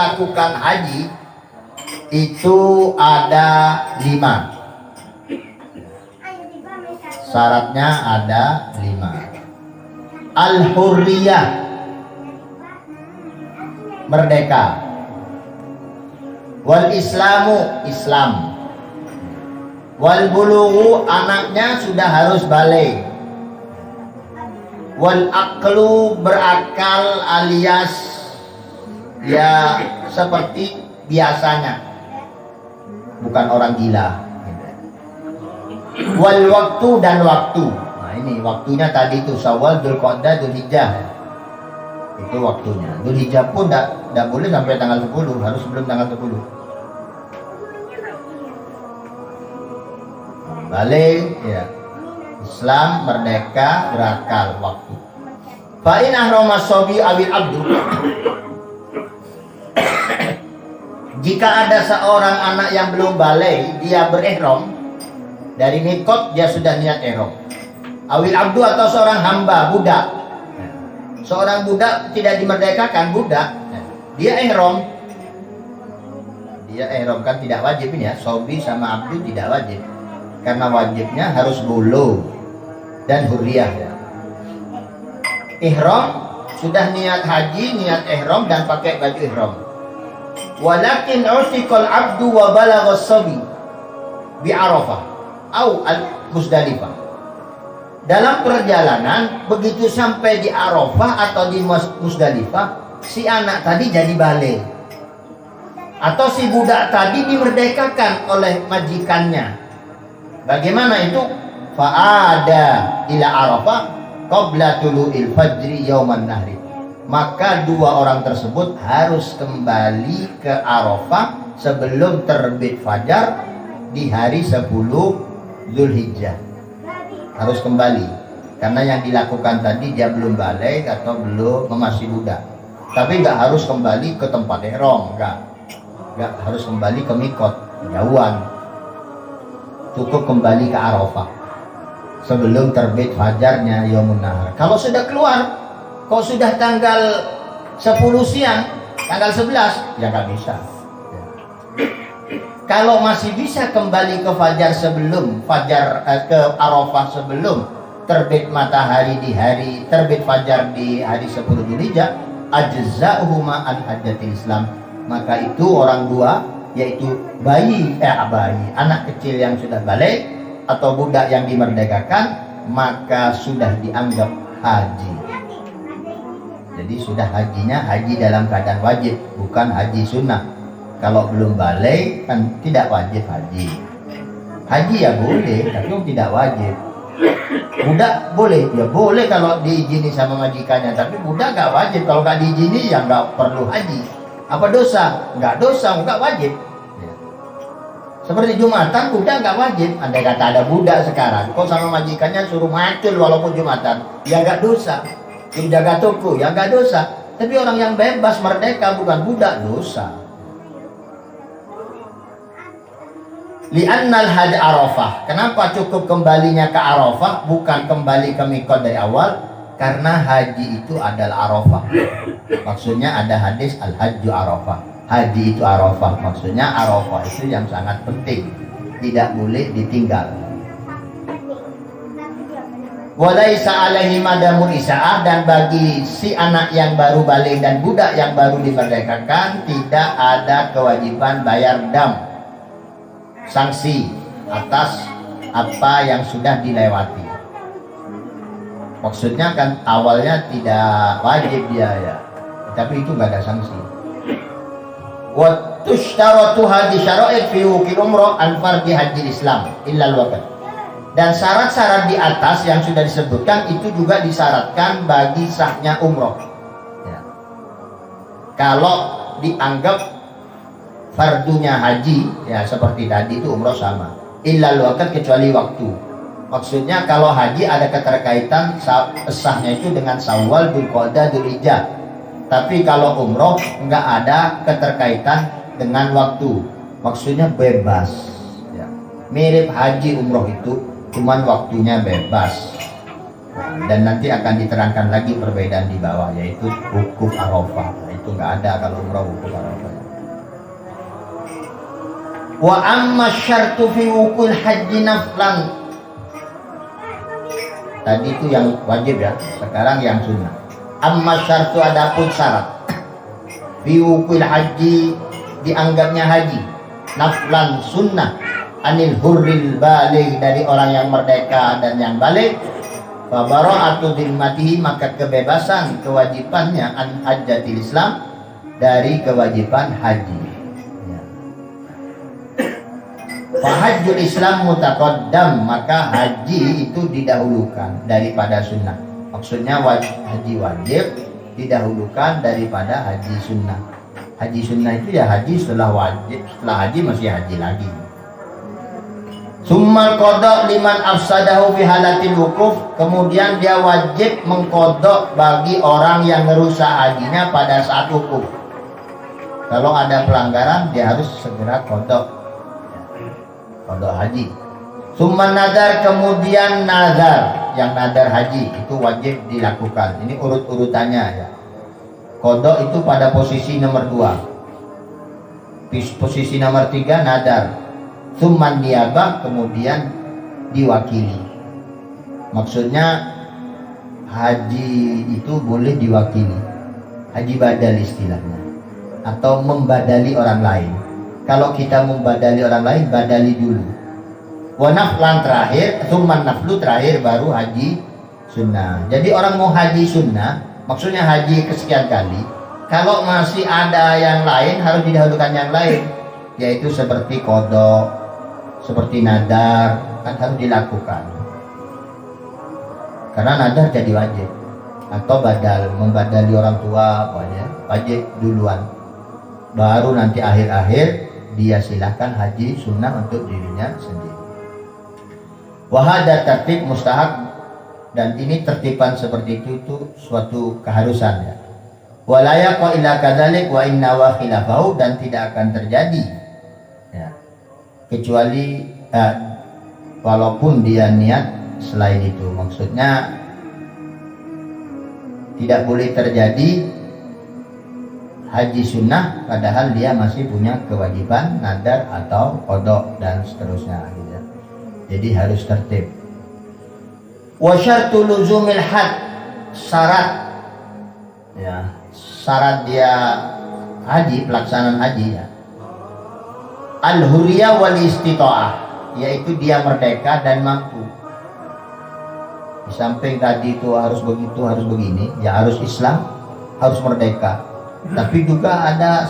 melakukan haji itu ada 5. Syaratnya ada 5. Al-hurriyah, merdeka. Wal islamu, Islam. Wal bulughu, anaknya sudah harus balik. Wal aqlu, berakal alias ya seperti biasanya, bukan orang gila. Wal waktu, dan waktu. Nah ini waktunya tadi itu Syawal, Dzulqa'dah, Dzulhijjah. Itu waktunya. Dzulhijjah pun tidak boleh sampai tanggal 10, harus sebelum tanggal 10. Balik ya. Islam, merdeka, berakal, waktu. Fa in ahrama sabi awil abdu. Jika ada seorang anak yang belum balik, dia berihram dari mikot, dia sudah niat ihram. Awil abdu, atau seorang hamba, budak. Seorang budak tidak dimerdekakan, budak. Dia ihram. Dia ihram kan tidak wajib ya. Sobi sama abdu tidak wajib. Karena wajibnya harus bulu dan hurriyah ya. Ihram, sudah niat haji, niat ihram dan pakai baju ihram. Walakin usiqal abdu wa balagha sabi bi Arafah au al-Musdalifah. Dalam perjalanan begitu sampai di Arafah atau di Musdalifah, si anak tadi jadi balik. Atau si budak tadi dimerdekakan oleh majikannya. Bagaimana itu? Fa'ada ila Arafah qabla tulu'il fajri yauman nahri. Maka dua orang tersebut harus kembali ke Arafah sebelum terbit fajar di hari 10 Dzulhijjah. Harus kembali. Karena yang dilakukan tadi dia belum balik atau belum, masih budak. Tapi nggak harus kembali ke tempat ihram, nggak harus kembali ke mikot, jauhan. Cukup kembali ke Arafah sebelum terbit fajarnya yaumun nahar. Kalau sudah keluar, kalau sudah tanggal 10 siang, tanggal 11, ya nggak bisa. Kalau masih bisa kembali ke fajar sebelum ke Arafah sebelum terbit matahari di hari terbit fajar di hari 10 Dzulhijjah, ajza'uhuma an hajjatil Islam. Maka itu orang tua, yaitu anak kecil yang sudah balik atau budak yang dimerdekakan, maka sudah dianggap haji. Jadi sudah hajinya haji dalam keadaan wajib, bukan haji sunnah. Kalau belum balik kan tidak wajib haji. Haji ya boleh, tapi tidak wajib. Budak boleh, ya boleh kalau diizini sama majikannya, tapi budak nggak wajib. Kalau nggak diizini ya nggak perlu haji. Apa dosa? Nggak dosa, nggak wajib. Ya. Seperti Jumatan, budak nggak wajib. Andai kata ada budak sekarang, kok sama majikannya suruh macul walaupun Jumatan, ya nggak dosa. Suruh jaga toko, ya nggak dosa. Tapi orang yang bebas merdeka bukan budak, dosa. Li'annal haj Arafah. Kenapa cukup kembalinya ke Arafah, bukan kembali ke mikot dari awal? Karena haji itu adalah Arafah. Maksudnya ada hadis al-hajju Arafah. Haji itu Arafah. Maksudnya Arafah itu yang sangat penting, tidak boleh ditinggal. Walaisa alaihi madamun isa'ah, dan bagi si anak yang baru balik dan budak yang baru dimerdekakan tidak ada kewajiban bayar dam, sanksi atas apa yang sudah dilewati. Maksudnya kan awalnya tidak wajib dia ya, tapi itu nggak ada sanksi. Wa tushtaratu hadhi syara'id fi wukil umrah an fardhi haji Islam illa al-waqt. Dan syarat-syarat di atas yang sudah disebutkan itu juga disyaratkan bagi sahnya umroh ya. Kalau dianggap fardunya haji ya seperti tadi itu umroh sama, illal waqt, kecuali waktu. Maksudnya kalau haji ada keterkaitan sahnya itu dengan Syawal, Dzulqa'dah, Dzulhijjah. Tapi kalau umroh nggak ada keterkaitan dengan waktu. Maksudnya bebas ya. Mirip haji umroh itu, cuman waktunya bebas. Dan nanti akan diterangkan lagi perbedaan di bawah, yaitu wukuf Arafah. Nah, itu nggak ada kalau umrah wukuf Arafah. Wa amma syartu fi wukul haji naflan. Tadi itu yang wajib ya, sekarang yang sunnah. Amma syartu, adapun syarat fi wukul haji, dianggapnya haji naflan sunnah, anil hurril baligh, dari orang yang merdeka dan yang balik, fa bara'atu dhimmatihi, maka kebebasan kewajibannya an hajjatil Islam, dari kewajiban haji. Fa hajjul Islam mutaqaddam, maka haji itu didahulukan daripada sunnah. Maksudnya haji wajib didahulukan daripada haji sunnah. Haji sunnah itu ya haji setelah wajib, setelah haji masih haji lagi. Summal qada liman afsadahu fi halatil wukuf, kemudian dia wajib mengkodok bagi orang yang merusak hajinya pada saat wukuf. Kalau ada pelanggaran dia harus segera kodok haji. Summan nadar, kemudian nazar, yang nadar haji itu wajib dilakukan. Ini urut-urutannya ya. Kodok itu pada posisi nomor 2. Posisi nomor 3 nadar. Summan niabah, kemudian diwakili. Maksudnya haji itu boleh diwakili, haji badal istilahnya, atau membadali orang lain. Kalau kita membadali orang lain, badali dulu. Wa naflan terakhir, summan naflu terakhir, baru haji sunnah. Jadi orang mau haji sunnah, maksudnya haji kesekian kali, kalau masih ada yang lain harus didahulukan yang lain, yaitu seperti kodok, seperti nadar, kan harus dilakukan. Karena nadar jadi wajib, atau badal, membadali orang tua, wajib duluan. Baru nanti akhir-akhir dia silahkan haji sunnah untuk dirinya sendiri. Wahada tertib mustahab, dan ini tertiban seperti itu suatu keharusan ya. Walayaqa illa kadzalik wa inna wa khilafahu, dan tidak akan terjadi ya, kecuali walaupun dia niat selain itu. Maksudnya tidak boleh terjadi haji sunnah padahal dia masih punya kewajiban nadar atau qada dan seterusnya gitu. Jadi harus tertib. Wa syartu luzumil had, syarat ya, syarat dia haji, pelaksanaan haji ya, al-hurriyah wal istita'ah, yaitu dia merdeka dan mampu. Di samping tadi itu harus begitu, harus begini, ya harus Islam, harus merdeka. Tapi juga ada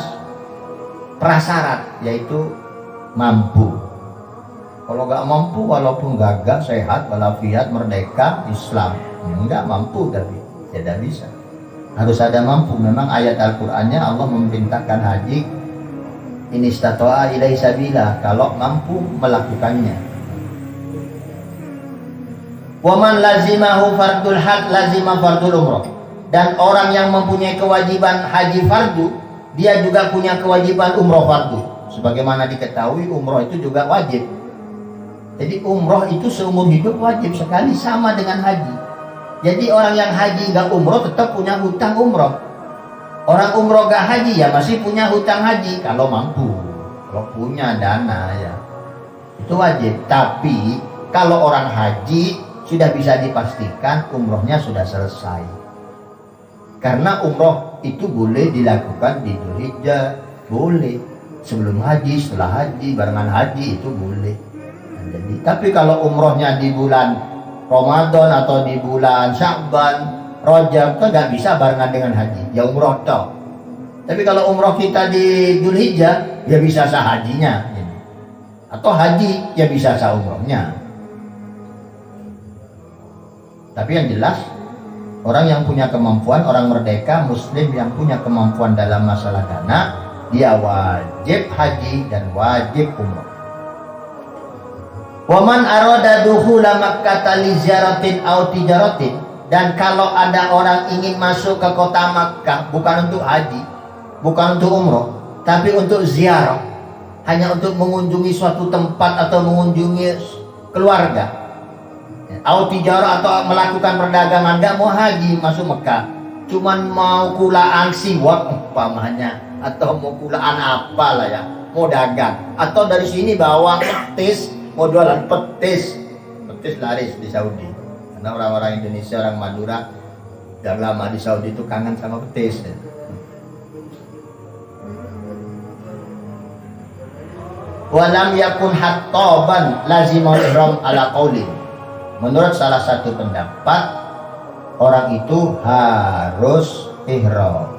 prasyarat, yaitu mampu. Kalau nggak mampu, walaupun gagah, sehat, walafiat, merdeka, Islam, nggak mampu, tapi tidak bisa. Harus ada mampu. Memang ayat Al-Qur'annya Allah memerintahkan haji, in istata'a ilaihi sabila, kalau mampu melakukannya. Wa man lazimahu fardul hajj lazima fardul umrah. Dan orang yang mempunyai kewajiban haji fardu, dia juga punya kewajiban umroh fardu. Sebagaimana diketahui, umroh itu juga wajib. Jadi umroh itu seumur hidup wajib sekali, sama dengan haji. Jadi orang yang haji nggak umroh tetap punya hutang umroh. Orang umroh nggak haji ya masih punya hutang haji kalau mampu, kalau punya dana ya, itu wajib. Tapi kalau orang haji sudah bisa dipastikan umrohnya sudah selesai. Karena umroh itu boleh dilakukan di Dzulhijjah, boleh sebelum haji, setelah haji, barengan haji itu boleh. Jadi, tapi kalau umrohnya di bulan Ramadan atau di bulan Sya'ban, Rajab, itu nggak bisa barengan dengan haji, ya umroh toh. Tapi kalau umroh kita di Dzulhijjah, ya bisa sah hajinya, atau haji ya bisa sah umrohnya. Tapi yang jelas, orang yang punya kemampuan, orang merdeka, muslim yang punya kemampuan dalam masalah dana, dia wajib haji dan wajib umroh. Waman arada dukhula Makkah li ziyaratin aw tijaratin, dan kalau ada orang ingin masuk ke kota Makkah bukan untuk haji, bukan untuk umroh, tapi untuk ziarah, hanya untuk mengunjungi suatu tempat atau mengunjungi keluarga, ya, Atau tijarah atau melakukan perdagangan, nggak mau haji masuk Mekah, cuman mau kulaan siwak umpamanya, atau mau kulaan apalah ya, mau dagang, atau dari sini bawa petis, mau jualan petis laris di Saudi. Karena orang-orang Indonesia, orang Madura yang lama di Saudi itu kangen sama petis. Walam yakun hattaban lazimul ihram ala qauli. Menurut salah satu pendapat, orang itu harus ihram.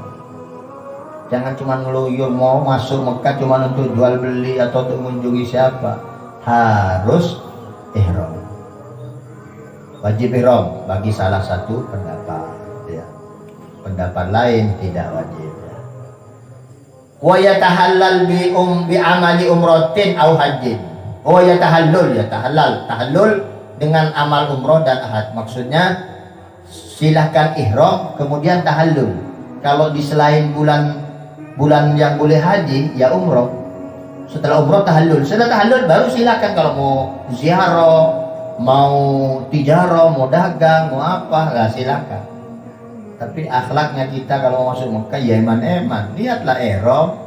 Jangan cuma ngeluyur mau masuk Mekah cuma untuk jual beli atau untuk mengunjungi siapa. Harus ihram. Wajib ihram bagi salah satu pendapat ya. Pendapat lain tidak wajib ya. Wa yatahallal bi amali umratin au hajjin. Wa yatahallul ya, tahallul dengan amal umroh dan haji. Maksudnya silahkan ihram kemudian tahallul. Kalau di selain bulan yang boleh haji ya umroh. Setelah umroh tahallul. Setelah tahallul baru silahkan kalau mau ziarah, mau tijarah, mau dagang, mau apa, lah silakan. Tapi akhlaknya kita kalau mau masuk Mekah ya eman-eman. Lihatlah ihram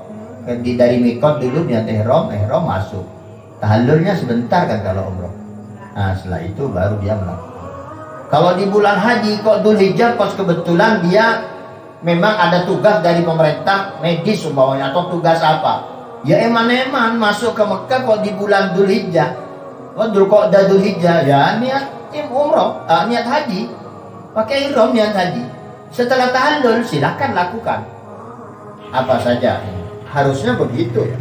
dari mikot dulu niat ihram masuk. Tahallulnya sebentar kan kalau umroh. Nah setelah itu baru dia melakukan. Kalau di bulan haji kok Dzulhijjah pas kebetulan dia memang ada tugas dari pemerintah medis umpamanya atau tugas apa, ya eman-eman masuk ke Mekah kok di bulan Dzulhijjah. Dzulqa'dah Dzulhijjah ya niat umroh, niat haji, pakai ihram niat haji. Setelah tahallul silakan lakukan apa saja. Harusnya begitu ya.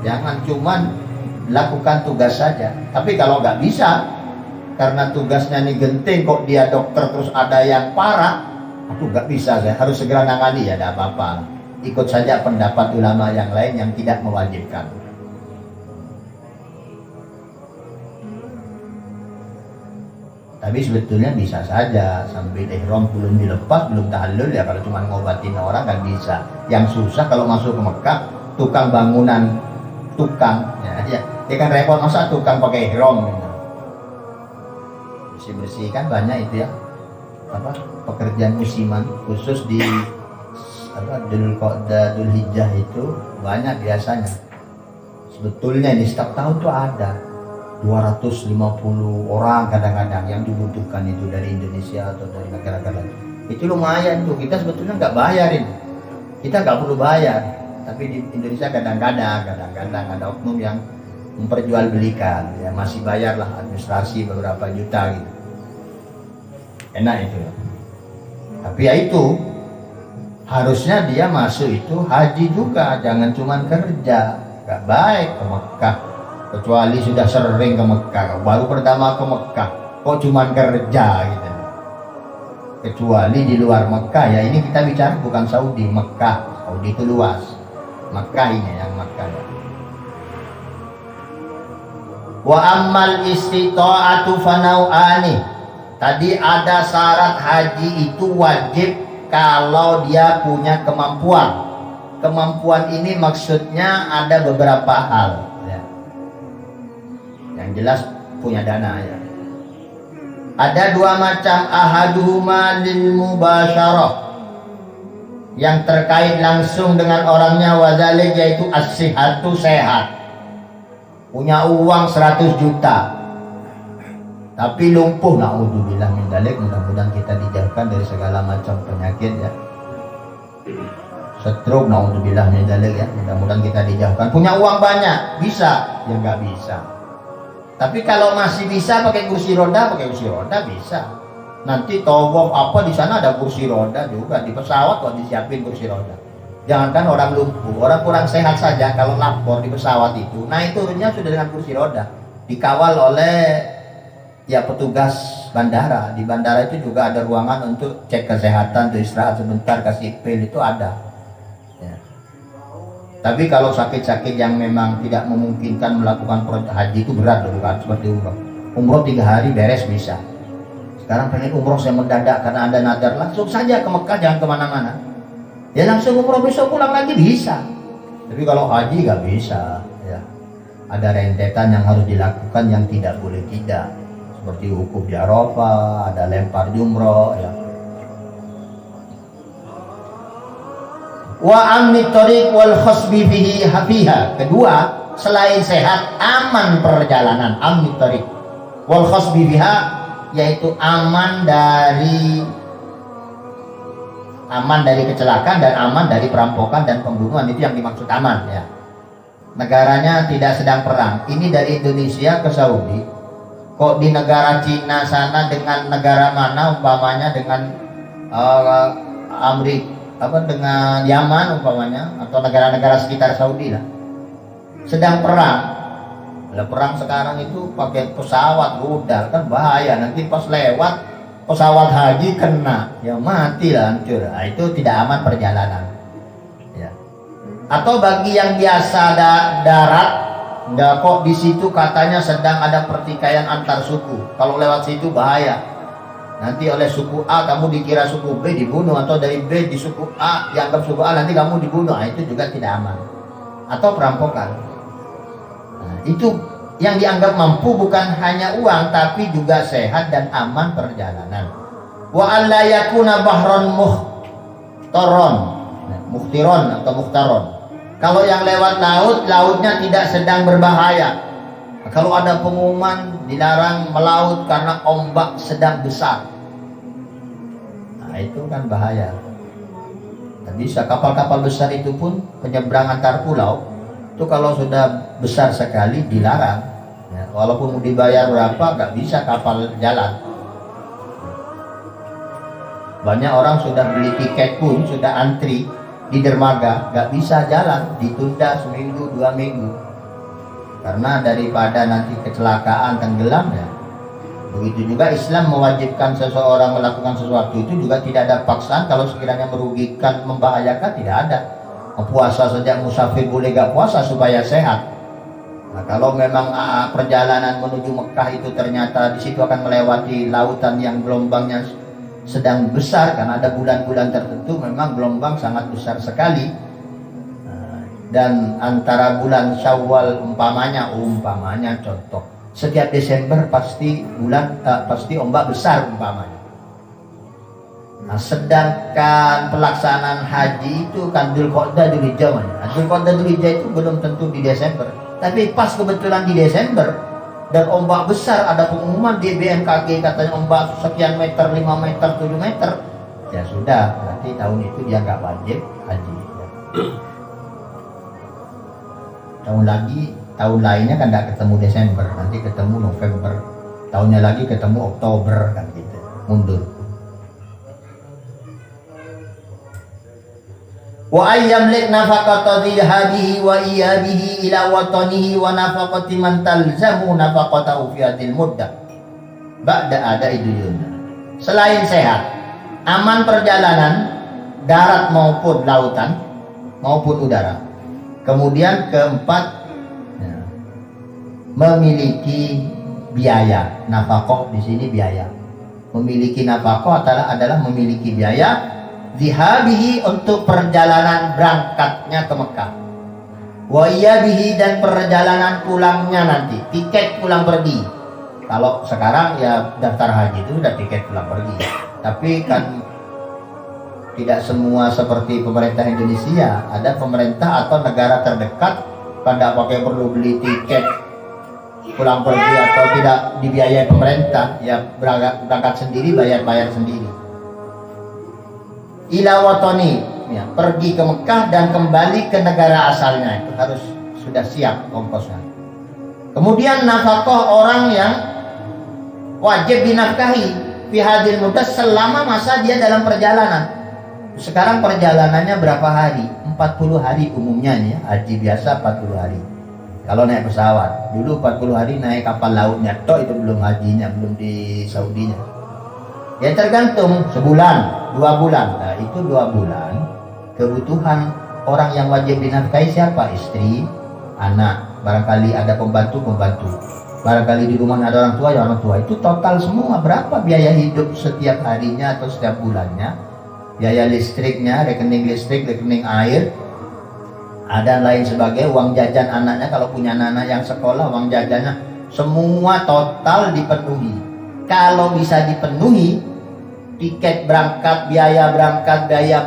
Jangan cuman lakukan tugas saja. Tapi kalau nggak bisa karena tugasnya ini genting kok dia dokter terus ada yang parah, aku nggak bisa, saya harus segera nangani ya, tidak apa-apa. Ikut saja pendapat ulama yang lain yang tidak mewajibkan. Tapi sebetulnya bisa saja sambil ihram belum dilepas, belum tahallul ya, kalau cuma ngobatin orang kan bisa. Yang susah kalau masuk ke Mekah, tukang bangunan, ya kan repot, masa tukang pakai ihram gitu. Bersih kan banyak itu ya, apa pekerjaan musiman khusus di Dzulqa'dah Dzulhijjah itu banyak biasanya. Sebetulnya ini setiap tahun tuh ada 250 orang kadang-kadang yang dibutuhkan itu dari Indonesia atau dari negara-negara lain. Itu lumayan tuh, kita sebetulnya nggak bayarin, kita nggak perlu bayar. Tapi di Indonesia kadang-kadang ada oknum yang memperjualbelikan, ya masih bayarlah administrasi beberapa juta gitu. Enak itu. Tapi ya itu harusnya dia masuk itu haji juga, jangan cuma kerja. Gak baik ke Mekah, kecuali sudah sering ke Mekah, baru pertama ke Mekah kok cuma kerja gitu. Kecuali di luar Mekah ya, ini kita bicara bukan Saudi, Mekah. Saudi itu luas, Mekah ini yang Mekah ya. Wa ammal istita'atu fanau'ani. Tadi ada syarat haji itu wajib kalau dia punya kemampuan. Kemampuan ini maksudnya ada beberapa hal ya. Yang jelas punya dana ya. Ada dua macam, ahaduhuma lil mubasyarah, yang terkait langsung dengan orangnya, wadzalik yaitu as-sihhatu, sehat. Punya uang 100 juta tapi lumpuh, naudzubillah min dzalik, mudah-mudahan kita dijauhkan dari segala macam penyakit ya. Stroke, naudzubillah min dzalik ya, mudah-mudahan kita dijauhkan. Punya uang banyak, bisa ya, nggak bisa. Tapi kalau masih bisa pakai kursi roda bisa. Nanti tawaf apa di sana ada kursi roda juga, di pesawat kok disiapin kursi roda. Jangankan orang lumpuh, orang kurang sehat saja kalau lapor di pesawat itu, naik turunnya sudah dengan kursi roda, dikawal oleh ya petugas bandara. Di bandara itu juga ada ruangan untuk cek kesehatan, untuk istirahat sebentar, kasih pil itu ada ya. Tapi kalau sakit-sakit yang memang tidak memungkinkan melakukan haji itu berat loh, bukan seperti umroh 3 hari beres bisa. Sekarang pengen umroh saya mendadak karena ada nadar, langsung saja ke Mekah, jangan kemana-mana ya, langsung umroh besok pulang lagi bisa. Tapi kalau haji nggak bisa ya, ada rentetan yang harus dilakukan yang tidak boleh tidak. seperti wukuf di Arafah, ada lempar jumroh ya. Wa amni thariq wal khasbi fiha. Kedua, selain sehat, aman perjalanan, amni thariq wal khasbi fiha, yaitu aman dari kecelakaan dan aman dari perampokan dan pembunuhan. Itu yang dimaksud aman ya. Negaranya tidak sedang perang. Ini dari Indonesia ke Saudi. Kok di negara Cina sana dengan negara mana, umpamanya dengan dengan Yaman umpamanya, atau negara-negara sekitar Saudi lah, sedang perang. Perang sekarang itu pakai pesawat rudal, kan bahaya, nanti pas lewat pesawat haji kena, ya mati lah, hancur. Nah, itu tidak aman perjalanan ya. Atau bagi yang biasa darat, enggak, kok di situ katanya sedang ada pertikaian antar suku, kalau lewat situ bahaya, nanti oleh suku A kamu dikira suku B dibunuh, atau dari B di suku A dianggap suku A, nanti kamu dibunuh. Nah, itu juga tidak aman. Atau perampokan. Nah, itu yang dianggap mampu bukan hanya uang, tapi juga sehat dan aman perjalanan. Wa alla yakuna bahron muhtiron atau muhtaron. Kalau yang lewat laut, lautnya tidak sedang berbahaya. Kalau ada pengumuman dilarang melaut karena ombak sedang besar, nah itu kan bahaya. Tak bisa, kapal-kapal besar itu pun penyeberang antar pulau itu kalau sudah besar sekali dilarang ya, walaupun mau dibayar berapa nggak bisa kapal jalan. Banyak orang sudah beli tiket pun sudah antri di dermaga, nggak bisa jalan, ditunda seminggu 2 minggu. Karena daripada nanti kecelakaan tenggelam ya. Begitu juga Islam mewajibkan seseorang melakukan sesuatu itu juga tidak ada paksaan. Kalau sekiranya merugikan, membahayakan, tidak ada. Puasa sejak musafir boleh gak puasa supaya sehat. Nah, kalau memang perjalanan menuju Mekah itu ternyata di situ akan melewati lautan yang gelombangnya sedang besar, karena ada bulan-bulan tertentu memang gelombang sangat besar sekali. Dan antara bulan Syawal umpamanya contoh, setiap Desember pasti ombak besar umpamanya. Nah, sedangkan pelaksanaan haji itu kan Dzulqa'dah Dzulhijjah. Dzulqa'dah Dzulhijjah itu belum tentu di Desember, tapi pas kebetulan di Desember dan ombak besar, ada pengumuman di BMKG katanya ombak sekian meter, 5 meter, 7 meter, ya sudah, berarti tahun itu dia nggak wajib haji ya. Tahun lainnya kan tidak ketemu Desember, nanti ketemu November, tahunnya lagi ketemu Oktober, kan gitu, mundur. Wa ayyamlik nafaqata dhilhadihi wa iyabihi ila watanihi wa nafaqati man talzamu nafaqatahu fi hadil muddah ba'da ada iduyuna. Selain sehat, aman perjalanan darat maupun lautan maupun udara. Kemudian keempat, ya, memiliki biaya. Nafaqah di sini biaya. Memiliki nafaqah adalah memiliki biaya zihabihi untuk perjalanan berangkatnya ke Mekah. Wa iyabihi dan perjalanan pulangnya nanti, tiket pulang pergi. Kalau sekarang ya daftar haji itu sudah tiket pulang pergi. Tapi kan tidak semua seperti pemerintah Indonesia. Ada pemerintah atau negara terdekat pada pakai perlu beli tiket pulang pergi atau tidak dibiayai pemerintah, ya berangkat sendiri, bayar sendiri. Ila watani, ya, pergi ke Mekah dan kembali ke negara asalnya, itu harus sudah siap ongkosnya. Kemudian nafkah orang yang wajib dinafkahi fi hadil muddah selama masa dia dalam perjalanan. Sekarang perjalanannya berapa hari? 40 hari umumnya nih ya. Haji biasa 40 hari. Kalau naik pesawat, dulu 40 hari naik kapal lautnya, toh itu belum hajinya, belum di Saudinya. Ya tergantung, sebulan, 2 bulan. Nah itu 2 bulan, kebutuhan orang yang wajib dinafkahi siapa? Istri, anak, barangkali ada pembantu. Barangkali di rumah ada orang tua, ya orang tua. Itu total semua berapa biaya hidup setiap harinya atau setiap bulannya. Biaya listriknya, rekening listrik, rekening air, ada lain sebagai uang jajan anaknya, kalau punya anak yang sekolah, uang jajannya semua total dipenuhi. Kalau bisa dipenuhi tiket berangkat, biaya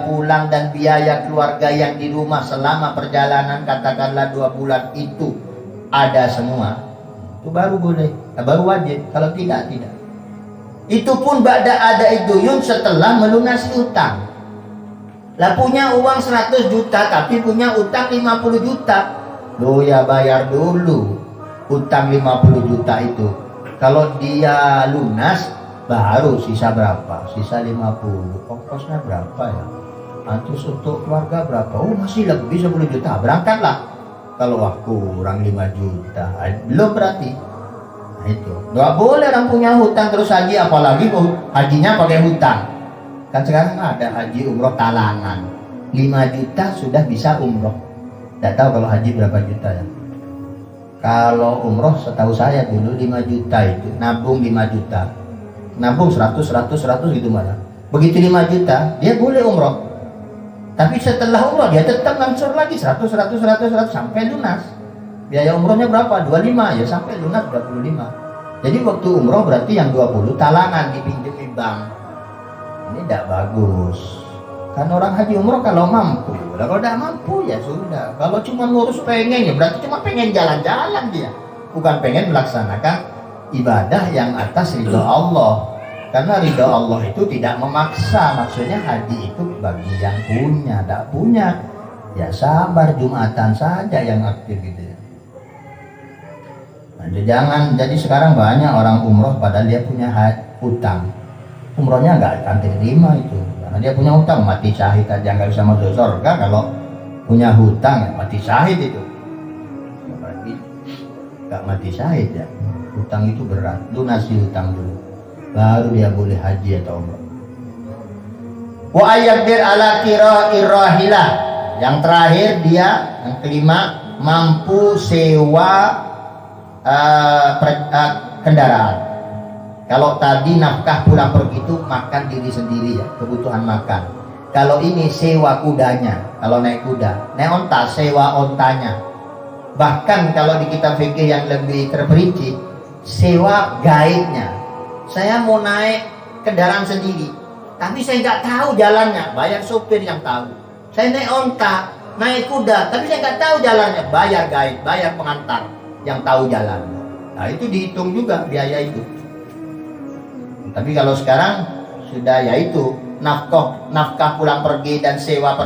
pulang, dan biaya keluarga yang di rumah selama perjalanan katakanlah 2 bulan itu ada semua, itu baru boleh, baru wajib. Kalau tidak, tidak. Itu pun ba'da ada iduyun, setelah melunasi utang. Lah punya uang 100 juta tapi punya utang 50 juta. Loh ya bayar dulu utang 50 juta itu. Kalau dia lunas baru sisa berapa? Sisa 50. Ongkosnya berapa ya? Terus untuk keluarga berapa? Oh masih lebih 10 juta. Berangkatlah. Kalau kurang 5 juta. Belum berarti. Nah itu. Nggak boleh orang punya hutang terus haji, apalagi hajinya pakai hutang. Kan sekarang ada haji umroh talangan. 5 juta sudah bisa umroh. Tidak tahu kalau haji berapa juta ya. Kalau umroh setahu saya dulu 5 juta itu. Nabung 5 juta. Nabung 100 gitu malah. Begitu 5 juta dia boleh umroh, tapi setelah umroh dia tetap ngangsur lagi 100 sampai lunas. Biaya umrohnya berapa? 25 ya, sampai lunas 25. Jadi waktu umroh berarti yang 20 talangan dipinjam di bank. Ini tidak bagus. Kan orang haji umroh kalau mampu, kalau tidak mampu ya sudah. Kalau cuma ngurus pengen ya berarti cuma pengen jalan-jalan dia, bukan pengen melaksanakan ibadah yang atas ridho Allah. Karena ridho Allah itu tidak memaksa. Maksudnya haji itu bagi yang punya, tidak punya ya sabar, Jumatan saja yang aktif gitu ya. Nah, jangan, jadi sekarang banyak orang umroh padahal dia punya hutang. Umrohnya nggak akan terima itu karena dia punya hutang, mati syahid aja nggak bisa masuk surga kalau punya hutang ya mati syahid itu. Apalagi nggak mati syahid ya, hutang itu berat. Lunasi hutang dulu baru dia boleh haji atau umroh. Wa ayyabdir ala qira'ir rahilah. Yang terakhir dia, yang kelima, mampu sewa kendaraan. Kalau tadi nafkah pulang pergi itu makan diri sendiri ya, kebutuhan makan. Kalau ini sewa kudanya, kalau naik kuda, naik onta, sewa ontanya. Bahkan kalau di kitab fikih yang lebih terperinci, sewa guide-nya. Saya mau naik kendaraan sendiri, tapi saya nggak tahu jalannya, bayar sopir yang tahu. Saya naik onta, naik kuda, tapi saya nggak tahu jalannya, bayar guide, bayar pengantar yang tahu jalan. Nah itu dihitung juga biaya itu. Tapi kalau sekarang sudah yaitu nafkah pulang pergi dan sewa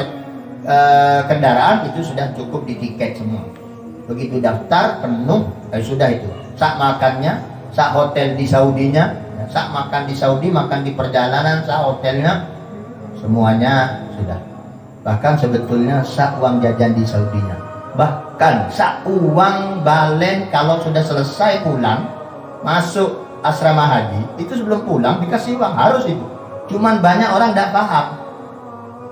kendaraan itu sudah cukup di tiket semua. Begitu daftar penuh, sudah itu. Sak makannya, sak hotel di Saudinya, sak makan di Saudi, makan di perjalanan, sak hotelnya, semuanya sudah. Bahkan sebetulnya sak uang jajan di Saudinya, bahkan sak uang balen kalau sudah selesai pulang masuk asrama haji itu sebelum pulang dikasih uang, harus itu. Cuman banyak orang tidak paham,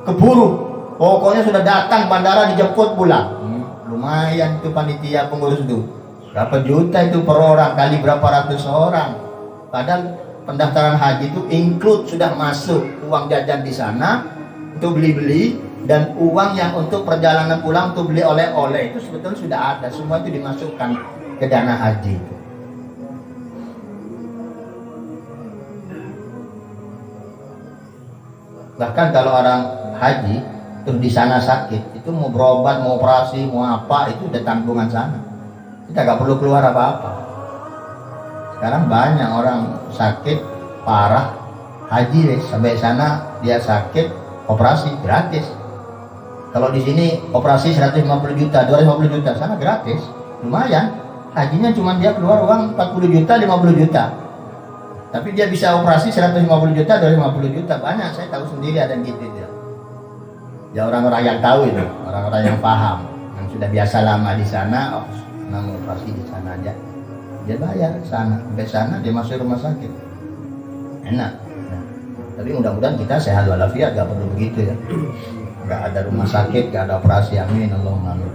keburu, pokoknya sudah datang bandara dijemput pulang. Lumayan itu panitia pengurus itu, berapa juta itu per orang, kali berapa ratus orang. Padahal pendaftaran haji itu include sudah masuk uang jajan di sana untuk beli-beli, dan uang yang untuk perjalanan pulang untuk beli oleh-oleh itu sebetulnya sudah ada, semua itu dimasukkan ke dana haji itu. Bahkan kalau orang haji terus di sana sakit, itu mau berobat, mau operasi, mau apa, itu udah tanggungan sana. Kita nggak perlu keluar apa-apa. Sekarang banyak orang sakit parah haji sampai sana dia sakit operasi gratis. Kalau di sini operasi 150 juta, 250 juta, sana gratis, lumayan. Hajinya cuma dia keluar uang 40 juta, 50 juta. Tapi dia bisa operasi 150 juta, 250 juta, banyak. Saya tahu sendiri ada yang gitu ya. Ya orang-orang yang tahu itu, orang-orang yang paham, yang sudah biasa lama di sana, oh, senang operasi di sana aja. Dia bayar ke sana, sampai sana dia masuk rumah sakit. Enak. Nah, tapi mudah-mudahan kita sehat walafiat, gak perlu begitu ya. Gak ada rumah sakit, gak ada operasi, amin, Allahumma amin.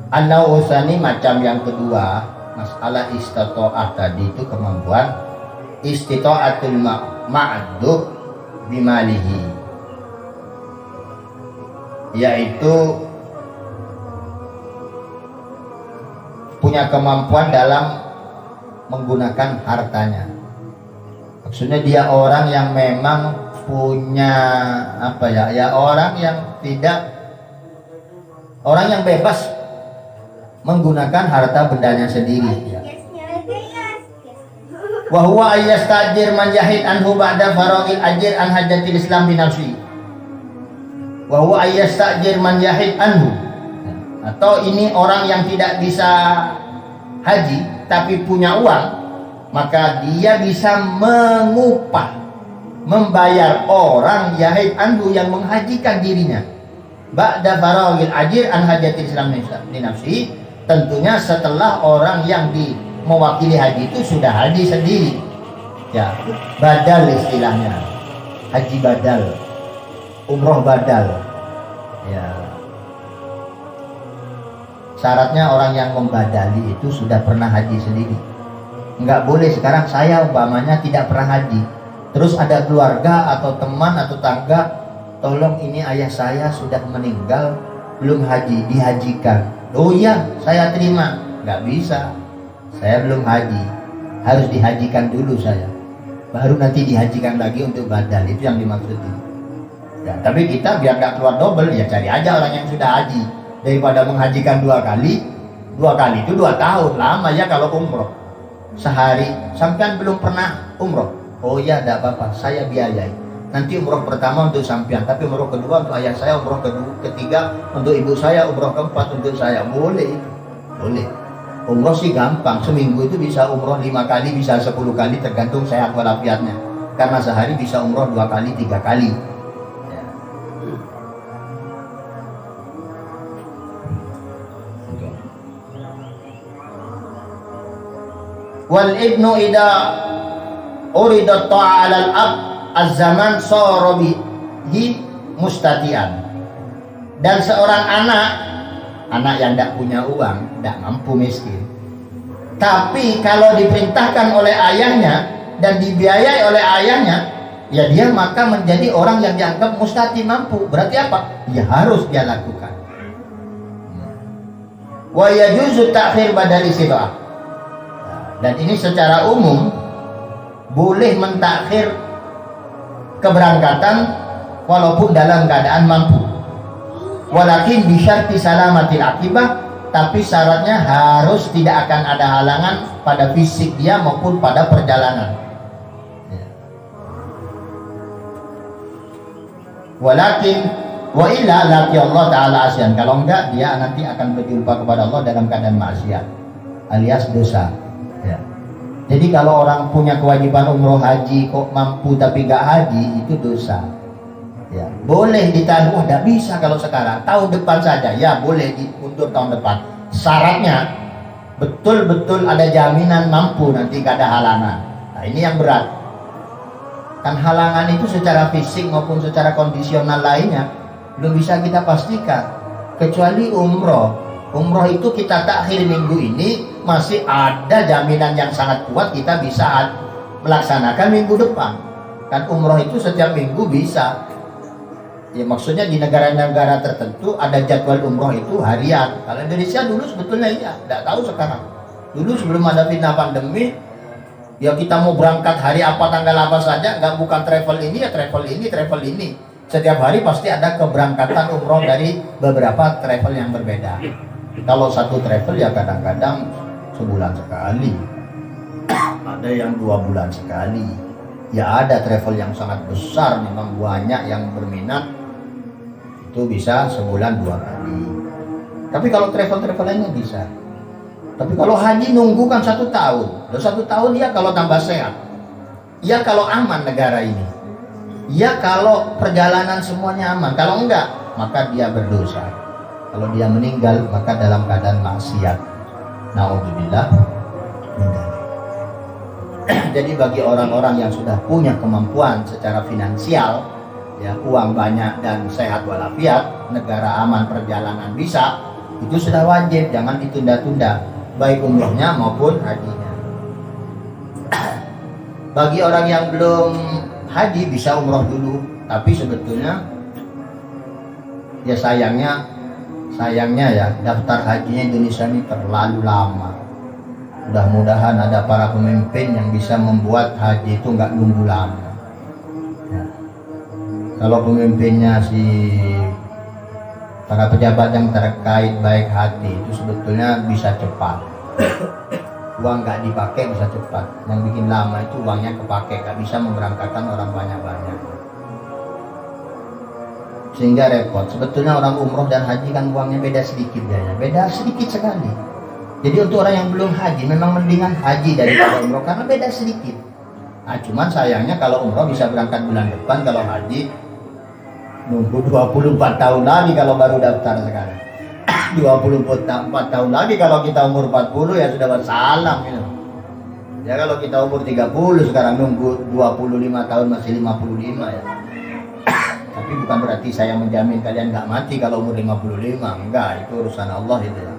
An-Nausani macam yang kedua, masalah istito'ah tadi itu kemampuan istito'atul ma'dub bimalihi, yaitu punya kemampuan dalam menggunakan hartanya. Maksudnya dia orang yang memang punya apa ya, orang yang bebas menggunakan harta bendanya sendiri ya. Wa huwa ayyastajir man yahid anhu ba'da faragil ajir an hajatil islam binafsi. Wa huwa ayyastajir man yahid anhu, atau ini orang yang tidak bisa haji tapi punya uang, maka dia bisa membayar orang yahid anhu yang menghajikan dirinya ba'da faragil ajir an hajatil islam binafsi, tentunya setelah orang yang mewakili haji itu sudah haji sendiri ya. Badal istilahnya, haji badal, umroh badal ya. Syaratnya orang yang membadali itu sudah pernah haji sendiri. Nggak boleh sekarang saya umpamanya tidak pernah haji, terus ada keluarga atau teman atau tangga, tolong ini ayah saya sudah meninggal belum haji, dihajikan. Oh iya saya terima. Nggak bisa, saya belum haji, harus dihajikan dulu saya, baru nanti dihajikan lagi untuk badal. Itu yang dimaksud ini ya. Tapi kita biar nggak keluar double ya, cari aja orang yang sudah haji, daripada menghajikan dua kali itu 2 tahun lama ya. Kalau umroh sehari sampean belum pernah umroh, oh ya tidak apa-apa, saya biayai, nanti umroh pertama untuk sampean, tapi umroh kedua untuk ayah saya, umroh ketiga untuk ibu saya, umroh keempat untuk saya. Boleh. Umroh sih gampang, seminggu itu bisa umroh 5 kali, bisa 10 kali, tergantung sehat walafiatnya. Karena sehari bisa umroh 2 kali, 3 kali ya. Wal ibnu ida uridat ta'alal ab az-zaman sorobihi mustatian. Dan seorang anak yang tidak punya uang, tidak mampu, miskin, tapi kalau diperintahkan oleh ayahnya dan dibiayai oleh ayahnya, ya dia maka menjadi orang yang dianggap mustati, mampu. Berarti apa? Ya harus dia lakukan. Wa yajuzu ta'khir badali sifah. Dan ini secara umum boleh mentakhir keberangkatan walaupun dalam keadaan mampu. Walakin bisyarti salamatil akibah, tapi syaratnya harus tidak akan ada halangan pada fisik dia maupun pada perjalanan. Walakin wa illa laqi Allah taala asyan, kalau enggak dia nanti akan berjumpa kepada Allah dalam keadaan maksiat alias dosa ya. Jadi kalau orang punya kewajiban umroh haji kok mampu tapi enggak haji, itu dosa ya. Boleh ditahan, oh tidak bisa kalau sekarang, tahun depan saja ya, boleh diundur tahun depan. Syaratnya betul-betul ada jaminan mampu, nanti gak ada halangan. Nah ini yang berat kan, halangan itu secara fisik maupun secara kondisional lainnya belum bisa kita pastikan, kecuali umroh itu kita takhir minggu ini masih ada jaminan yang sangat kuat kita bisa melaksanakan minggu depan kan. Umroh itu setiap minggu bisa ya, maksudnya di negara-negara tertentu ada jadwal umroh itu harian. Kalau Indonesia dulu sebetulnya ya, tidak tahu sekarang. Dulu sebelum ada fitnah pandemi, ya kita mau berangkat hari apa, tanggal apa saja, nggak bukan travel ini ya travel ini. Setiap hari pasti ada keberangkatan umroh dari beberapa travel yang berbeda. Kalau satu travel ya kadang-kadang sebulan sekali, ada yang 2 bulan sekali. Ya ada travel yang sangat besar, memang banyak yang berminat, itu bisa sebulan 2 kali. Tapi kalau travel lainnya bisa. Tapi kalau haji nunggu kan 1 tahun. Loh 1 tahun ya kalau tambah sehat, ya kalau aman negara ini, ya kalau perjalanan semuanya aman. Kalau enggak maka dia berdosa. Kalau dia meninggal maka dalam keadaan maksiat. Na'udzubillah. Jadi bagi orang-orang yang sudah punya kemampuan secara finansial, ya uang banyak dan sehat walafiat, negara aman, perjalanan bisa, itu sudah wajib, jangan ditunda-tunda, baik umrohnya maupun hajinya. Bagi orang yang belum haji bisa umroh dulu, tapi sebetulnya ya sayangnya Sayangnya ya, daftar hajinya Indonesia ini terlalu lama. Mudah-mudahan ada para pemimpin yang bisa membuat haji itu nggak nunggu lama. Ya. Kalau pemimpinnya para pejabat yang terkait baik hati itu sebetulnya bisa cepat. Uang nggak dipakai bisa cepat. Yang bikin lama itu uangnya kepake, nggak bisa memberangkatkan orang banyak-banyak. Sehingga repot. Sebetulnya orang umroh dan haji kan uangnya beda sedikit ya, beda sedikit sekali. Jadi untuk orang yang belum haji memang mendingan haji daripada umroh karena beda sedikit. Nah, cuman sayangnya kalau umroh bisa berangkat bulan depan, kalau haji nunggu 24 tahun lagi kalau baru daftar sekarang. 24 tahun lagi kalau kita umur 40 ya sudah wassalam gitu. Ya kalau kita umur 30 sekarang nunggu 25 tahun masih 55 ya. Tapi bukan berarti saya menjamin kalian nggak mati kalau umur 55. Enggak, itu urusan Allah itu ya.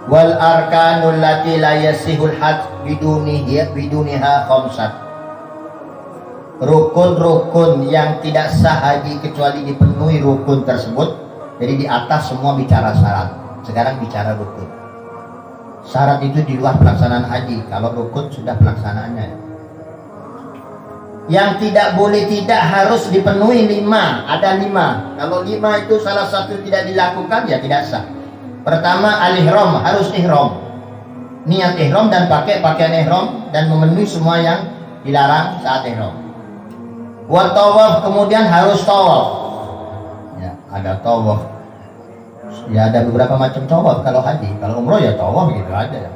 Wal arkanul lati la yasihul hajj biduniha khamsat. Rukun-rukun yang tidak sah haji kecuali dipenuhi rukun tersebut. Jadi di atas semua bicara syarat. Sekarang bicara rukun. Syarat itu di luar pelaksanaan haji. Kalau rukun sudah pelaksanaannya. Yang tidak boleh tidak harus dipenuhi 5. Ada 5. Kalau 5 itu salah satu tidak dilakukan ya tidak sah. Pertama al-ihram, harus ihram. Niat ihram dan pakai pakaian ihram dan memenuhi semua yang dilarang saat ihram. Wa tawaf, kemudian harus tawaf. Ya, ada tawaf. Ya ada beberapa macam tawaf kalau haji. Kalau umroh ya tawaf gitu aja ya.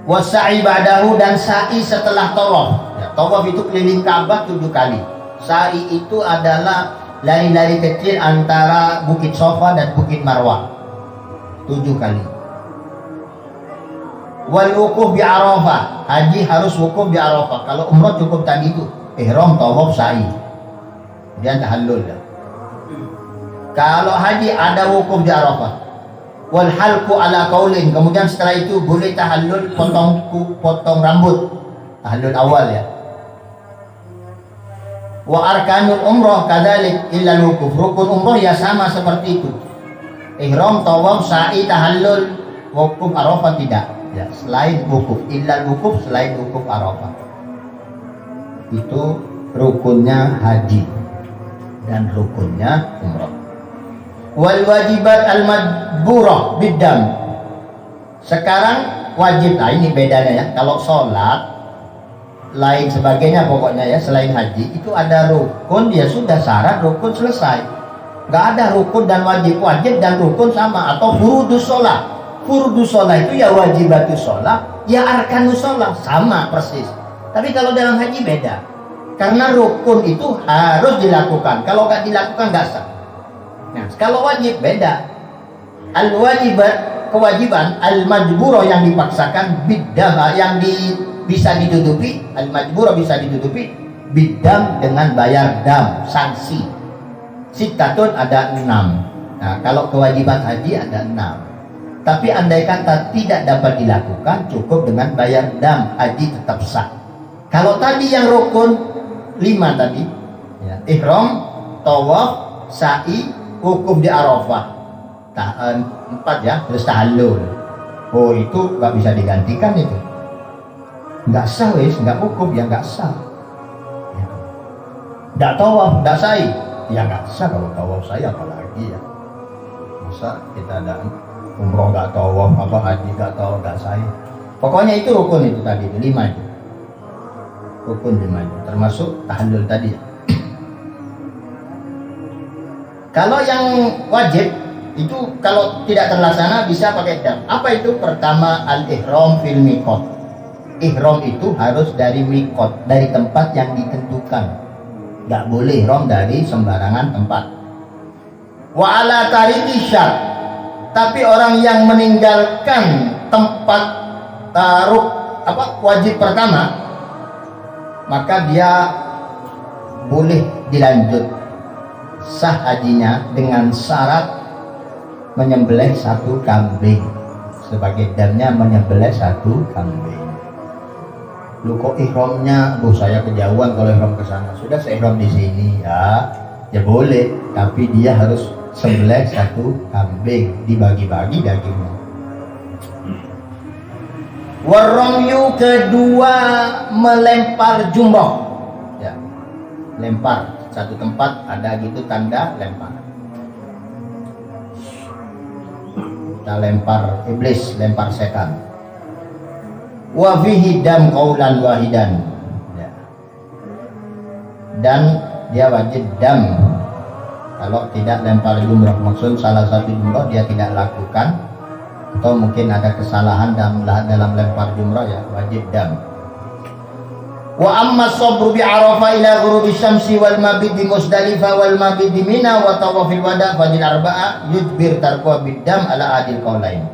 Wa sa'i ba'dahu, dan sa'i setelah tawaf. Ya, tawaf itu keliling Ka'bah 7 kali. Sa'i itu adalah lari-lari kecil antara Bukit Sofa dan Bukit Marwah 7 kali. Wal wukuf bi Arafah, haji harus wukuf di Arafah. Kalau umroh cukup tadi itu ihram, tawaf, sa'i, kemudian tahallul ya. Kalau haji ada wukuf di Arafah. Wal halqu ala qaulin, kemudian setelah itu boleh tahallul, potong rambut, tahallul awal ya. Wa arkanul umroh kadzalik illa wukuf, rukun umroh ya sama seperti itu. Ihram, tawaf, sa'i, tahallul, wukuf Arafah tidak. Ya, selain wukuf, illa wukuf, selain wukuf Arafah. Itu rukunnya haji dan rukunnya umroh. Wal wajibat al madburah biddam. Sekarang wajib, nah ini bedanya ya. Kalau sholat lain sebagainya pokoknya ya, selain haji itu ada rukun, ya sudah syarat rukun selesai. Nggak ada rukun dan wajib, wajib dan rukun sama. Atau furudus sholat, furudus sholat itu ya wajibatus sholat, ya arkanus sholat, sama persis. Tapi kalau dalam haji beda, karena rukun itu harus dilakukan, kalau nggak dilakukan nggak sah. Nah, kalau wajib beda. Al wajibat, kewajiban, al majburo yang dipaksakan, bidah yang bisa ditutupi, al majburo bisa ditutupi, bidam dengan bayar dam, sanksi. Sitatun ada 6. Nah, kalau kewajiban haji ada 6. Tapi andai kata tidak dapat dilakukan, cukup dengan bayar dam, haji tetap sah. Kalau tadi yang rukun 5 tadi, ya, ihram, tawaf, sa'i, wukuf di Arafah 4 ya, terus tahallul. Oh itu nggak bisa digantikan itu, nggak sah wis, nggak wukuf ya nggak sah. Ya. Nggak tawaf, nggak sa'i, ya nggak sah. Kalau tawaf sa'i apalagi ya. Masa kita ada umroh nggak tawaf, apa haji nggak tawaf, nggak sa'i. Pokoknya itu rukun itu tadi itu 5 itu. Rukun 5 itu termasuk tahallul tadi ya. Kalau yang wajib itu kalau tidak terlaksana bisa pakai dam. Apa itu? Pertama al-ihram fil miqat. Ihram itu harus dari miqat, dari tempat yang ditentukan. Nggak boleh ihram dari sembarangan tempat. Wa ala tariki syar. Tapi orang yang meninggalkan tempat wajib pertama, maka dia boleh dilanjut sah hajinya dengan syarat menyembelih 1 kambing. Sebagai damnya menyembelih 1 kambing. Lu kok ihramnya, saya kejauhan kalau ihram ke sana. Sudah saya ihram di sini ya boleh, tapi dia harus sembelih satu kambing, dibagi-bagi dagingnya. Warramyu kedua, melempar jumroh. Ya, lempar satu tempat ada gitu tanda lempar. Kita lempar iblis, lempar setan. Wa fihi dam qaulan wahidan. Ya. Dan dia wajib dam. Kalau tidak lempar jumrah, maksud salah satu jumrah dia tidak lakukan, atau mungkin ada kesalahan dalam lempar jumrah, ya wajib dam. Wa amma sabru bi Arafah ila ghurubi syamsi wal mabit di Musdalifah wal mabit di Mina wa tawafil wada fadil arba'a yujbir tarkuha biddam ala adil qaulain.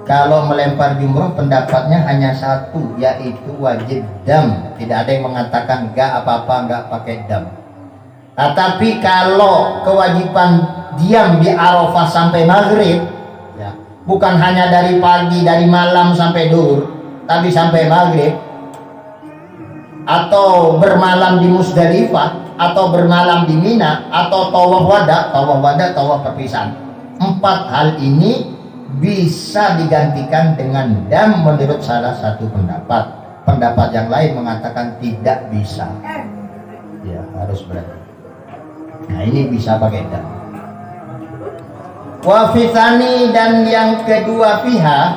Kalau melempar jumroh pendapatnya hanya satu, yaitu wajib dam. Tidak ada yang mengatakan enggak apa-apa, enggak pakai dam. Nah, tapi kalau kewajiban diam di Arafah sampai maghrib, ya, bukan hanya dari pagi, dari malam sampai duhur, tapi sampai maghrib, atau bermalam di Musdalifah, atau bermalam di Mina, atau tawaf wada, tawaf perpisahan. 4 hal ini bisa digantikan dengan dam menurut salah satu pendapat. Pendapat yang lain mengatakan tidak bisa. Ya, harus berarti. Nah, ini bisa pakai dam. Wa fitani, dan yang kedua pihak,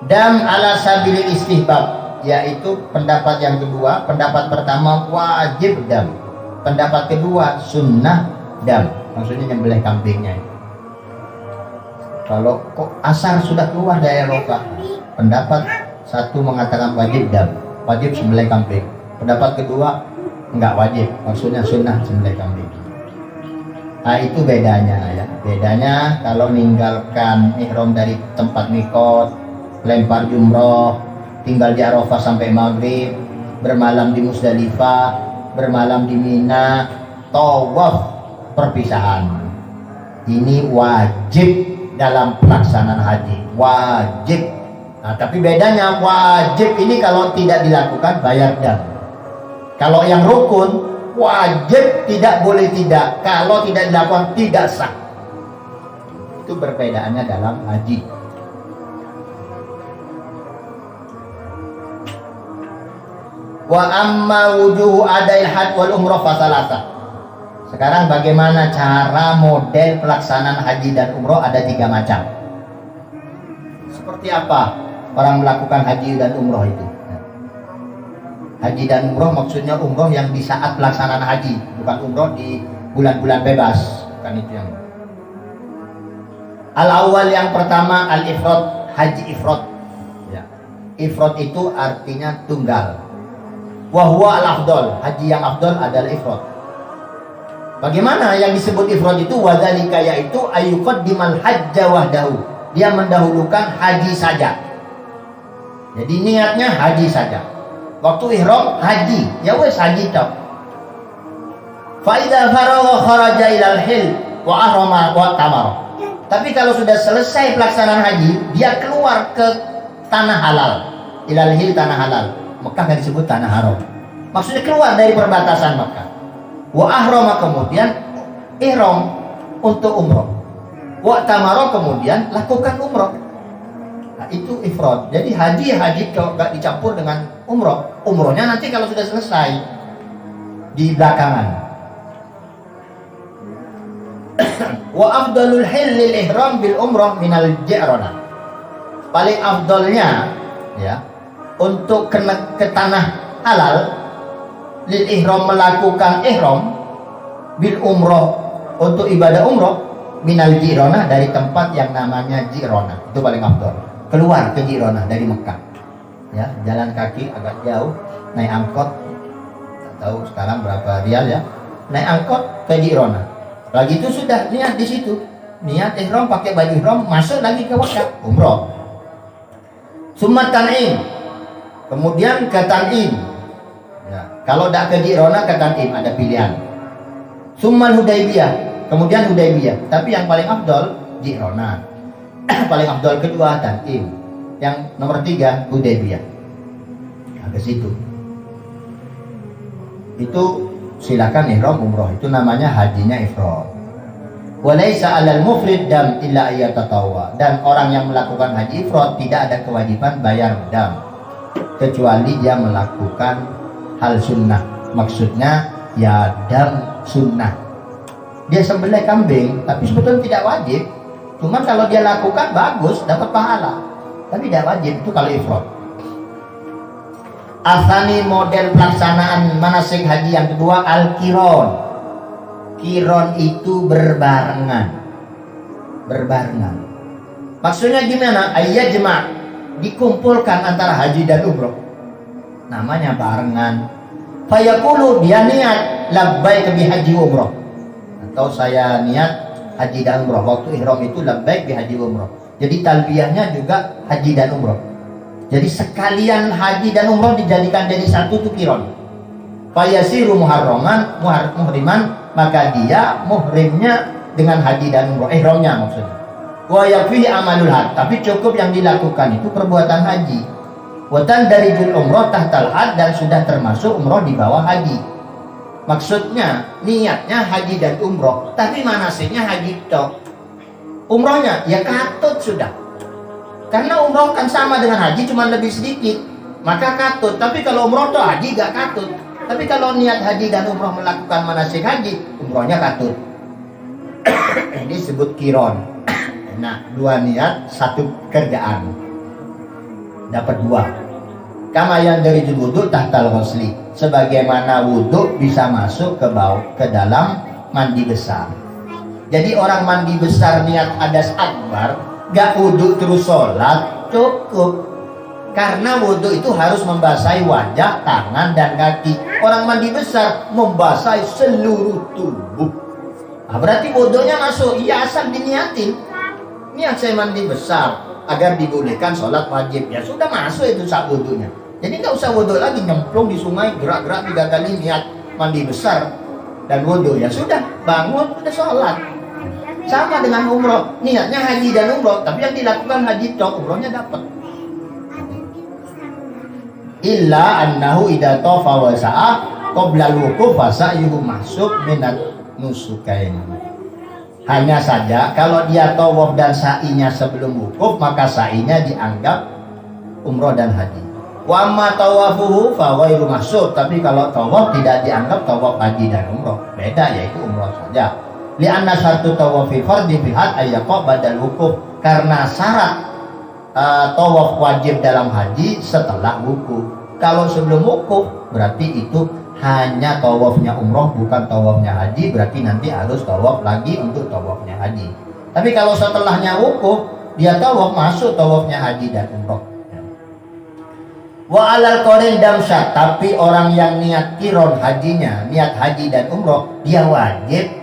dam ala sabilil istihbab, yaitu pendapat yang kedua. Pendapat pertama wajib dam, pendapat kedua sunnah dam, maksudnya nyembelih kambingnya. Kalau kok asar sudah keluar dari Arafah, pendapat satu mengatakan wajib dam, wajib sembelih kambing. Pendapat kedua enggak wajib, maksudnya sunnah sembelih kambing. Nah, itu bedanya ya. Bedanya kalau meninggalkan ihram dari tempat mikot, lempar jumroh, tinggal di Arafah sampai maghrib, bermalam di Musdalifah, bermalam di Mina, tawaf perpisahan. Ini wajib dalam pelaksanaan haji, wajib. Nah, tapi bedanya wajib ini kalau tidak dilakukan bayar dam. Kalau yang rukun wajib, tidak boleh tidak. Kalau tidak dilakukan tidak sah. Itu perbedaannya dalam haji. Wa amma wujuhu adail hajj wal umrah fasalasa. Sekarang bagaimana cara model pelaksanaan haji dan umroh? Ada 3 macam. Seperti apa orang melakukan haji dan umroh itu? Haji dan umroh maksudnya umroh yang di saat pelaksanaan haji, bukan umroh di bulan-bulan bebas. Bukan itu yang. Al-awwal, yang pertama al-ifrad, haji ifrad. Ya. Ifrad itu artinya tunggal. Wa huwa al-afdal, haji yang afdal adalah ifrad. Bagaimana yang disebut ifrad itu? Wadzalika, yaitu ayyuqaddimal hajja wahdahu, dia mendahulukan haji saja. Jadi niatnya haji saja. Waktu ihram haji, ya wes haji tok. Fa idza faragha kharaja ilal hil wa ahrama wa tamara. Tapi kalau sudah selesai pelaksanaan haji, dia keluar ke tanah halal. Ilal hil, tanah halal. Mekah kan disebut tanah haram. Maksudnya keluar dari perbatasan Mekah. Wa ahrama, kemudian ihram untuk umroh. Wa tamara, kemudian lakukan umroh. Nah, itu ifrad. Jadi haji kalau nggak dicampur dengan umroh. Umrohnya nanti kalau sudah selesai di belakangan. Wa afdalul hillil ihram bil umroh minal ji'rana. Paling afdalnya ya untuk ke tanah halal lil ihram, melakukan ihram bil umroh, untuk ibadah umroh minal ji'rana, dari tempat yang namanya ji'rana. Itu paling afdal. Keluar ke ji'rana dari Mekah. Ya, jalan kaki agak jauh, naik angkot. Tak tahu sekarang berapa rial ya. Naik angkot ke ji'rana. Lagi itu sudah niat di situ. Niat ihram, pakai baju ihram, masuk lagi ke Mekah, umroh. Summa tan'im. Kemudian ke Tan'im. Ya, kalau tidak ke Ji'rana, ke Tan'im, ada pilihan. Summal Hudaybiyah, kemudian Hudaybiyah. Tapi yang paling afdal Ji'rana. Paling afdal kedua Tan'im. Yang nomor 3 Hudaybiyah. Nah, ke situ. Itu silakan ihram umroh, itu namanya hajinya ifrad. Walaysa 'alal mufrid dam illa ayatatawwa, dan orang yang melakukan haji ifrad tidak ada kewajiban bayar dam kecuali dia melakukan hal sunnah. Maksudnya ya dam sunnah. Dia sembelih kambing, tapi sebetulnya tidak wajib. Cuman kalau dia lakukan bagus, dapat pahala. Tapi tidak wajib, itu kalau ifrad. Asani model pelaksanaan manasik haji yang kedua al-qiron. Qiron itu berbarengan. Berbarengan. Maksudnya gimana? Ayyajma', dikumpulkan antara haji dan umroh. Namanya barengan. Fayaqulu, dia niat labbaik bi haji umroh. Atau saya niat haji dan umroh. Waktu ihram itu labbaik bi haji umroh. Jadi talbiyahnya juga haji dan umroh. Jadi sekalian haji dan umroh dijadikan jadi satu tuh qiron. Fayasiru muharraman, muhriman, maka dia muhrimnya dengan haji dan umroh, ihramnya maksudnya. Wa yakfihi amalul had, tapi cukup yang dilakukan itu perbuatan haji. Watan dari jul umroh tahtal had, dan sudah termasuk umroh di bawah haji. Maksudnya niatnya haji dan umroh, tapi manasiknya haji tok. Umrohnya ya katut sudah. Karena umroh kan sama dengan haji, cuma lebih sedikit, maka katut. Tapi kalau umroh tuh haji gak katut. Tapi kalau niat haji dan umroh melakukan manasik haji, umrohnya katut. Ini disebut qiron. Nah, 2 niat, 1 kerjaan, dapat 2. Kama yang dari wudu tahtal ghusli, sebagaimana wudu bisa masuk ke dalam mandi besar. Jadi orang mandi besar niat hadas akbar, gak wudu terus sholat, cukup. Karena wudu itu harus membasahi wajah, tangan, dan kaki. Orang mandi besar membasahi seluruh tubuh. Nah, berarti wudunya masuk. Iya, asal diniatin. Niat saya mandi besar agar dibolehkan sholat wajib. Ya sudah masuk itu saat wudunya. Jadi nggak usah wudu lagi, nyemplung di sungai, gerak-gerak 3 kali niat mandi besar dan wudu. Ya sudah, bangun, sudah sholat. Sama dengan umroh, niatnya haji dan umroh, tapi yang dilakukan haji tok, umrohnya dapat. Illa annahu idza tafa wa sa'a qabla al-wuquf fa sa'yuhu masuk minat nusukain. Hanya saja kalau dia tawaf dan sa'inya sebelum wukuf, maka sa'inya dianggap umroh dan haji. Wa amma tawafuhu fa ghairu mahsub, tapi kalau tawaf tidak dianggap tawaf haji dan umroh, beda, yaitu umroh saja. Li'anna syartu tawafi fardhi fil hajj ayyaqa badal wukuf, karena syarat tawaf wajib dalam haji setelah wukuf. Kalau sebelum wukuf berarti itu hanya tawafnya umroh, bukan tawafnya haji, berarti nanti harus tawaf lagi untuk tawafnya haji. Tapi kalau setelahnya wukuf, dia tawaf, masuk tawafnya haji dan umroh. Wa alal qarin damsyat, tapi orang yang niat qiron hajinya, niat haji dan umroh, dia wajib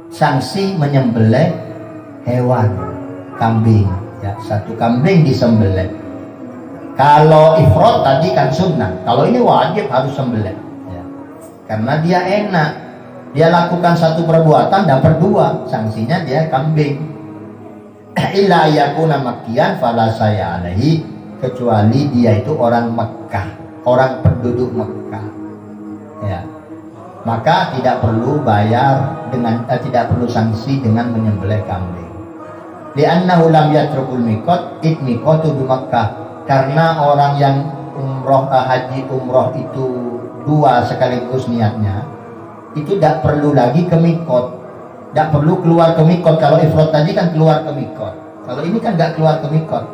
sanksi menyembelih hewan, kambing. Ya, 1 kambing disembelih. Kalau ifrad tadi kan sunnah, kalau ini wajib harus sembelih. Ya. Karena dia enak, dia lakukan 1 perbuatan dapat 2, sanksinya dia kambing. Illa yakuna makkiyan fala saya alaihi, kecuali dia itu orang Mekah, orang penduduk Mekah. Ya. Maka tidak perlu bayar dengan tidak perlu sanksi dengan menyembelih kambing. Li'annahu lam yatrukul miqat id miqatu bi Makkah, karena orang yang umroh haji umroh itu 2 sekaligus niatnya, itu tidak perlu lagi ke miqat, tidak perlu keluar ke miqat. Kalau ifrad tadi kan keluar ke miqat, kalau ini kan nggak keluar ke miqat.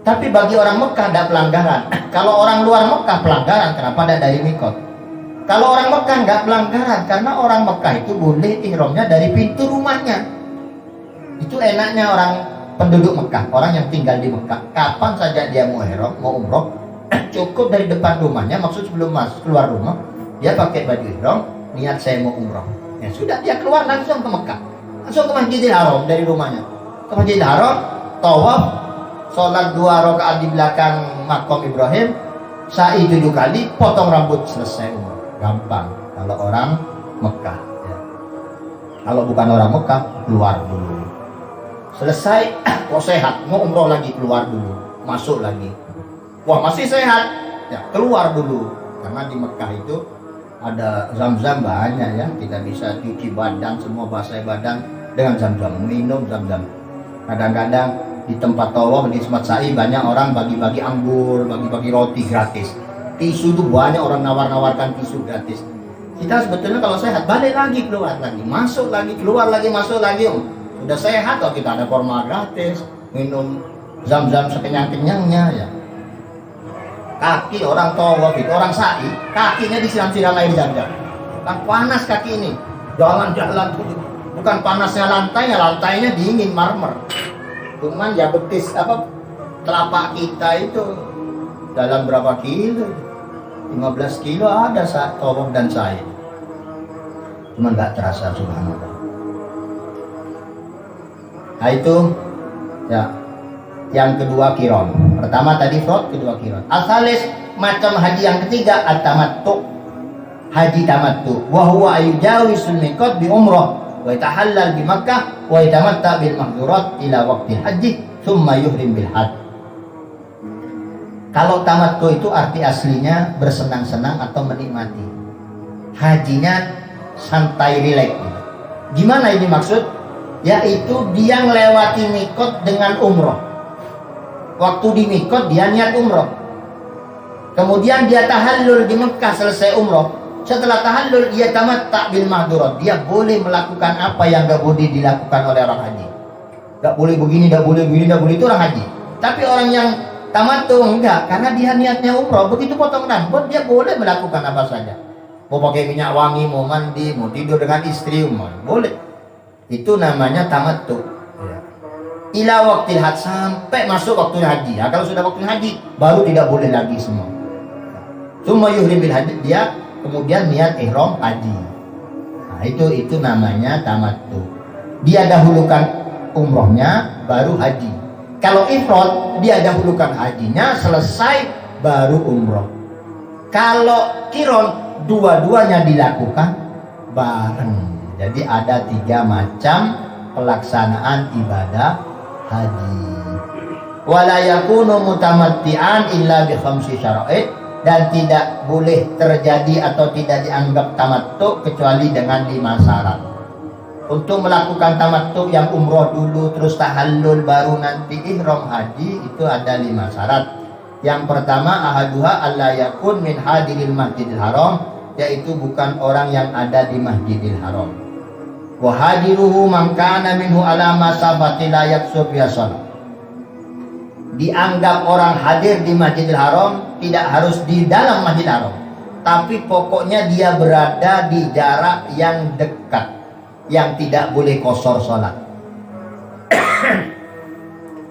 Tapi bagi orang Mekah tidak pelanggaran. Kalau orang luar Mekah pelanggaran, kenapa tidak dari miqat? Kalau orang Mekah nggak pelanggaran, karena orang Mekah itu boleh ihramnya dari pintu rumahnya. Itu enaknya orang penduduk Mekah, orang yang tinggal di Mekah, kapan saja dia mau ihram, mau umroh, cukup dari depan rumahnya. Maksud sebelum masuk keluar rumah, dia pakai baju ihram, niat saya mau umroh. Ya sudah, dia keluar langsung ke Mekah, langsung ke Masjidil Haram dari rumahnya. Ke Masjidil Haram, tawaf, sholat 2 rakaat di belakang makam Ibrahim, sa'i 7 kali, potong rambut, selesai umroh. Gampang kalau orang Mekah. Ya. Kalau bukan orang Mekah, keluar dulu. Selesai, kok sehat, mau umroh lagi, keluar dulu. masuk lagi. Wah, masih sehat, ya keluar dulu. Karena di Mekah itu ada zam-zam banyak ya, kita bisa cuci badan, semua basah badan dengan zam-zam, minum zam-zam. Kadang-kadang di tempat tawaf di Semat Sa'i banyak orang bagi-bagi anggur, bagi-bagi roti gratis. Tisu itu banyak orang nawar-nawarkan tisu gratis. Kita sebetulnya kalau sehat balik lagi, keluar lagi, masuk lagi, keluar lagi, masuk lagi. Sudah sehat kok, kita ada kurma gratis, minum zam-zam sekenyang-kenyangnya ya. Kaki orang tawaf itu, orang sa'i, kakinya disiram-siram air zam-zam. Kan panas kaki ini, jalan-jalan, bukan panasnya lantainya, lantainya dingin marmer. Cuman ya betis telapak kita itu dalam berapa kilo? 15 kilo ada saat tawaf dan sa'i. Cuman nggak terasa, subhanallah. Nah itu ya. Yang kedua kiron. Pertama tadi ifrad, kedua kiron. Asalis macam haji yang ketiga at-tamattu. Haji tamattu. Wa huwa ayujawisul miqat bi umrah wa yatahallal bi Makkah wa yatamatta bil mahdurat ila waqti haji thumma yuhrim bil hajj. Kalau tamattu itu arti aslinya bersenang-senang atau menikmati. Hajinya santai rileks. Gimana ini maksud? Yaitu dia melewati mikot dengan umroh. Waktu di mikot dia niat umroh, kemudian dia tahallul di Mekah selesai umroh. Setelah tahallul dia tamatta bil mahdurat. Dia boleh melakukan apa yang gak boleh dilakukan oleh orang haji. Gak boleh begini, gak boleh begini, gak boleh, itu orang haji. Tapi orang yang tamattu enggak, karena dia niatnya umroh. Begitu potong rambut dia boleh melakukan apa saja. Mau pakai minyak wangi, mau mandi, mau tidur dengan istri, boleh. Itu namanya tamattu. Ila waktu haji, sampai masuk waktu haji. Nah, kalau sudah waktu haji baru tidak boleh lagi semua. Cuma yuhrim bil haji, dia kemudian niat ihram haji. Nah, itu namanya tamattu. Dia dahulukan umrohnya baru haji. Kalau ifrad dia dahulukan hajinya selesai baru umroh. Kalau kiron dua-duanya dilakukan bareng. Jadi ada 3 macam pelaksanaan ibadah haji. Wala yakunu mutamatti'an illa bi khamsi syara'id, dan tidak boleh terjadi atau tidak dianggap tamattu kecuali dengan 5 syarat. Untuk melakukan tamattu yang umroh dulu terus tahallul baru nanti ihram haji, itu ada 5 syarat. Yang pertama ahaduha alla yakun min hadiril masjidil haram, yaitu bukan orang yang ada di Masjidil Haram. Wa hadiruhu man kana minhu ala masabati la yaksub yasal. Dianggap orang hadir di Masjidil Haram tidak harus di dalam Masjidil Haram, tapi pokoknya dia berada di jarak yang dekat, yang tidak boleh kosor sholat.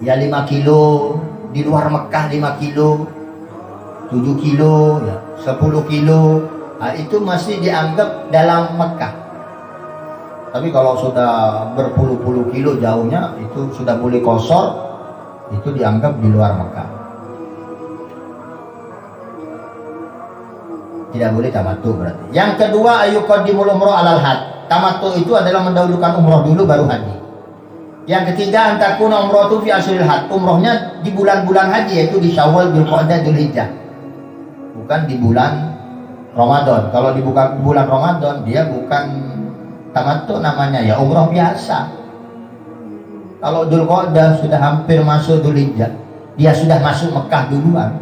Ya 5 kilo, di luar Mekah 5 kilo, 7 kilo, ya 10 kilo, nah, itu masih dianggap dalam Mekah. Tapi kalau sudah berpuluh-puluh kilo jauhnya, itu sudah boleh kosor, itu dianggap di luar Mekah. Tidak boleh tamattu berarti. Yang kedua ayuqaddimul umrah alal hajj. Tamattu itu adalah mendahulukan umroh dulu baru haji. Yang ketiga antakuna umratu fi asril hajj. Umrohnya di bulan-bulan haji, yaitu di Syawal, Dzulqa'dah, Dzulhijjah. Bukan di bulan Ramadan. Kalau di bulan Ramadan dia bukan tamattu namanya, ya umroh biasa. Kalau Dzulqa'dah sudah hampir masuk Dzulhijjah, dia sudah masuk Mekah duluan,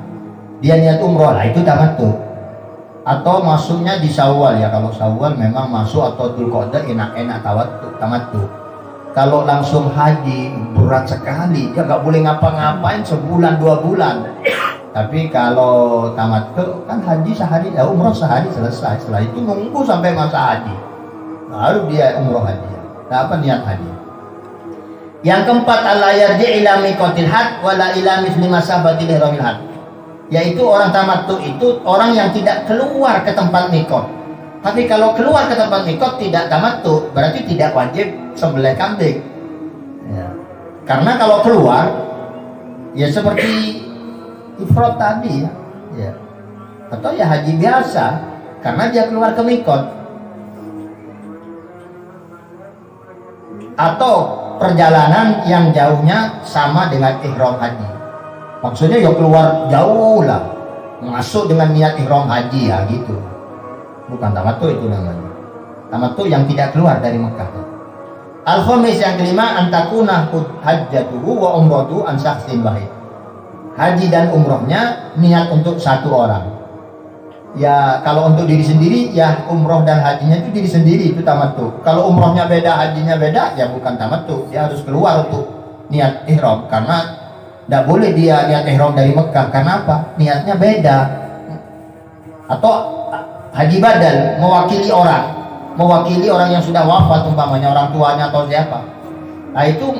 dia niat umroh, lah itu tamattu. Atau masuknya di Syawal, ya kalau Syawal memang masuk, atau Dzulqa'dah enak-enak tamattu. Kalau langsung haji berat sekali, dia nggak boleh ngapa-ngapain sebulan 2 bulan. Tapi kalau tamattu kan haji sehari, ya umroh sehari selesai. Setelah itu nunggu sampai masa haji, baru dia umroh haji. Apa niat haji? Yang keempat alla yarji' ila miqatil hajj wala ila misli masabatil ihramil hajj. Yaitu orang tamattu itu orang yang tidak keluar ke tempat mikot. Tapi kalau keluar ke tempat mikot tidak tamattu, berarti tidak wajib sembelih kambing. Ya. Karena kalau keluar ya seperti ifrad tadi ya. Atau ya haji biasa karena dia keluar ke mikot. Atau perjalanan yang jauhnya sama dengan ihram haji. Maksudnya ya keluar jauh lah, masuk dengan niat ihram haji ya gitu. Bukan tamattu itu namanya. Tamattu yang tidak keluar dari Mekah. Al-khamis yang kelima, antakuna hajjatuhu wa umratuhu an syakhsin wahid. Haji dan umrohnya niat untuk satu orang. Ya kalau untuk diri sendiri ya umroh dan hajinya itu diri sendiri, itu tamattu. Kalau umrohnya beda, hajinya beda, ya bukan tamattu. Dia harus keluar untuk niat ihram, karena tidak boleh dia niat ihram dari Mekah. Karena apa? Niatnya beda. Atau haji badal, mewakili orang yang sudah wafat, umpamanya orang tuanya atau siapa. Nah itu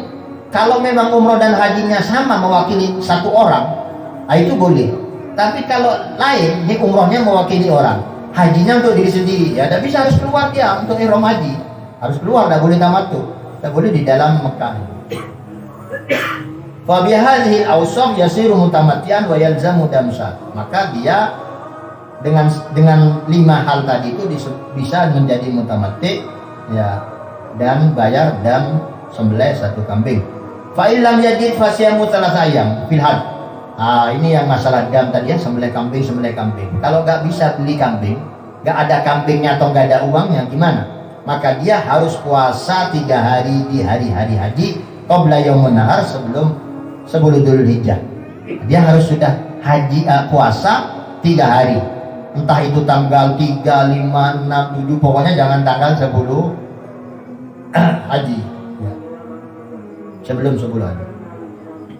kalau memang umroh dan hajinya sama, mewakili satu orang, nah itu boleh. Tapi kalau lain, ini umrohnya mewakili orang, hajinya untuk diri sendiri, ya tidak bisa, harus keluar dia untuk ihram haji, harus keluar, tidak boleh tamattu, tidak boleh di dalam Mekah. Fa bihadhil awsaf yasiru mutamattian wa yalzamu damsat. Maka dia dengan 5 hal tadi itu bisa menjadi mutamatti, ya, dan bayar dam sembelih 1 kambing. Fa illam yajid fasyamu 3 ayyam fil had. Ini yang masalah dam tadi ya, sembelih kambing. Kalau nggak bisa beli kambing, nggak ada kambingnya atau nggak ada uangnya, gimana? Maka dia harus puasa 3 hari di hari-hari haji qabla yaumun nahar, sebelum Dzulhijjah. Dia harus sudah haji puasa 3 hari. Entah itu tanggal 3, 5, 6, 7, pokoknya jangan tanggal 10 haji. Ya. Sebelum 10 haji.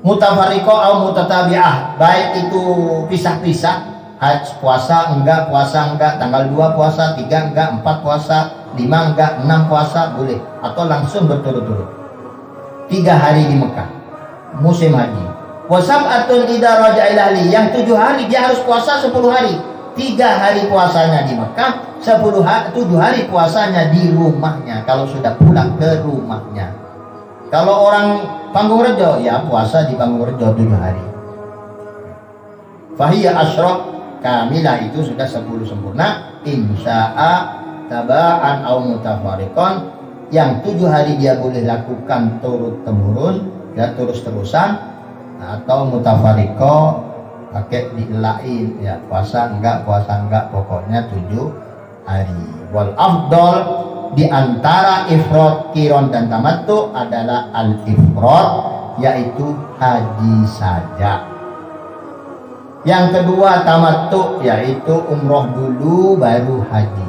Mutafarriqah atau mutatabi'ah, baik itu pisah-pisah, puasa enggak, tanggal 2 puasa, 3 enggak, 4 puasa, 5 enggak, 6 puasa, boleh. Atau langsung berturut-turut 3 hari di Mekah musim haji. Wasab'atun idza raja'a ila ahli, yang 7 hari dia harus puasa 10 hari. 3 hari puasanya di Mekah, 7 hari puasanya di rumahnya kalau sudah pulang ke rumahnya. Kalau orang Panggung-Rejo, ya puasa di Panggung-Rejo 7 hari. Fahiyya asyra kamilah, itu sudah 10 sempurna. Insya'a taba'an au mutafariqan, yang 7 hari dia boleh lakukan turut-temurun, ya terus-terusan, atau mutafariqah pakai dielain, ya puasa enggak, pokoknya 7 hari. Wal afdal di antara ifrad, qiran dan tamattu adalah al-ifrad, yaitu haji saja. Yang kedua tamattu, yaitu umroh dulu baru haji.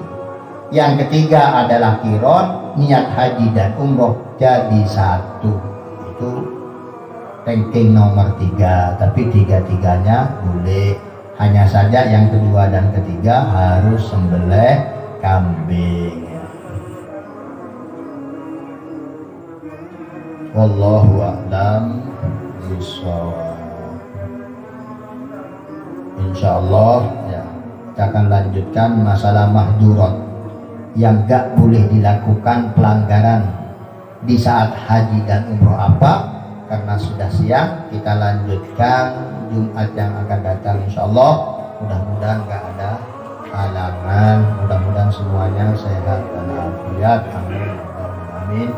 Yang ketiga adalah qiran, niat haji dan umroh jadi satu. Itu ranking nomor 3, tapi 3-3-nya boleh. Hanya saja yang kedua dan ketiga harus sembelih kambing. Wallahu a'lam bishawab. Insyaallah ya, kita akan lanjutkan masalah mahdurat yang gak boleh dilakukan, pelanggaran di saat haji dan umroh apa. Karena sudah siang, kita lanjutkan Jumat yang akan datang insyaallah. Mudah-mudahan gak ada halangan, mudah-mudahan semuanya sehat dan afiat, amin, amin.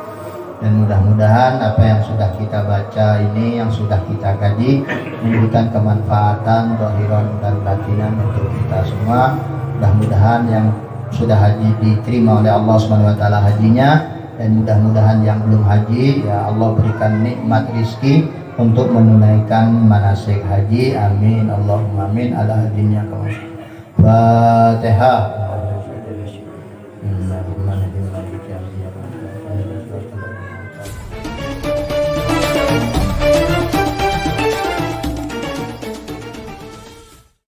Dan mudah-mudahan apa yang sudah kita baca ini, yang sudah kita kaji, memberikan kemanfaatan zahiran dan batinan untuk kita semua. Mudah-mudahan yang sudah haji diterima oleh Allah Subhanahu wa taala hajinya, dan mudah-mudahan yang belum haji, ya Allah berikan nikmat rizki untuk menunaikan manasik haji. Amin Allahumma amin ala hadinya kaum. Fatihah.